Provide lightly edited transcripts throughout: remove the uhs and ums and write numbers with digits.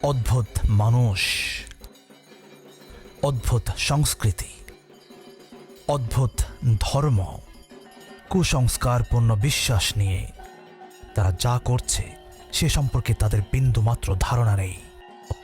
অদ্ভুত মানুষ, অদ্ভুত সংস্কৃতি, অদ্ভুত ধর্ম, কুসংস্কারপূর্ণ বিশ্বাস নিয়ে তারা যা করছে সে সম্পর্কে তাদের বিন্দুমাত্র ধারণা নেই।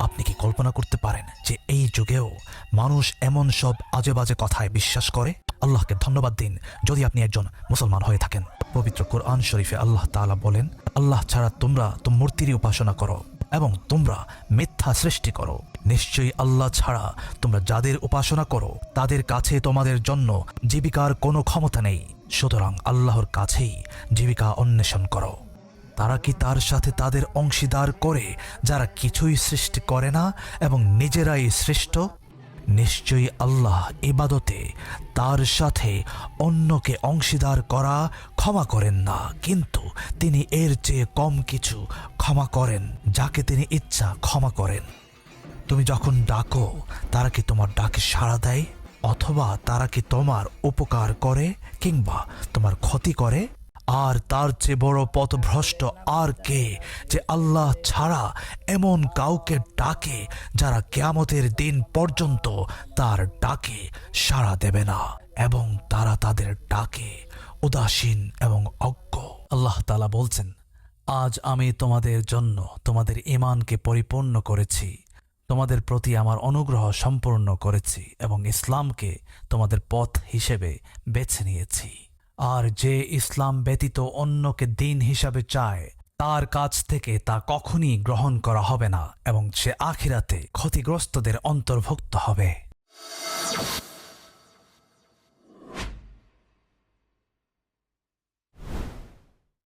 আপনি কি কল্পনা করতে পারেন যে এই যুগেও মানুষ এমন সব আজে বাজে কথায় বিশ্বাস করে? আল্লাহকে ধন্যবাদ দিন যদি আপনি একজন মুসলমান হয়ে থাকেন। পবিত্র কোরআন শরীফে আল্লাহ তাআলা বলেন, আল্লাহ ছাড়া তোমরা তো মূর্তিরই উপাসনা করো এবং তোমরা মিথ্যা সৃষ্টি করো। নিশ্চয়ই আল্লাহ ছাড়া তোমরা যাদের উপাসনা করো তাদের কাছে তোমাদের জন্য জীবিকার কোনো ক্ষমতা নেই, সুতরাং আল্লাহর কাছেই জীবিকা অন্বেষণ করো। তারা কি তার সাথে তাদের অংশীদার করে যারা কিছুই সৃষ্টি করে না এবং নিজেরাই সৃষ্ট? নিশ্চয়ই আল্লাহ ইবাদতে তার সাথে অন্যকে অংশীদার করা ক্ষমা করেন না, কিন্তু তিনি এর চেয়ে কম কিছু ক্ষমা করেন যাকে তিনি ইচ্ছা ক্ষমা করেন। তুমি যখন ডাকো তারা কি তোমার ডাকে সাড়া দেয়? অথবা তারা কি তোমার উপকার করে কিংবা তোমার ক্ষতি করে? আর তার চেয়ে বড় পথভ্রষ্ট আর কে যে আল্লাহ ছাড়া এমন কাউকে ডাকে যারা কিয়ামতের দিন পর্যন্ত তার ডাকে সাড়া দেবে না এবং তারা তাদের ডাকে উদাসীন এবং অজ্ঞ। আল্লাহ তাআলা বলছেন, আজ আমি তোমাদের জন্য তোমাদের ঈমানকে পরিপূর্ণ করেছি, তোমাদের প্রতি আমার অনুগ্রহ সম্পূর্ণ করেছি এবং ইসলামকে তোমাদের পথ হিসেবে বেছে নিয়েছি। আর যে ইসলাম ব্যতীত অন্যকে দিন হিসাবে চায় তার কাছ থেকে তা কখনই গ্রহণ করা হবে না এবং সে আখিরাতে ক্ষতিগ্রস্তদের অন্তর্ভুক্ত হবে।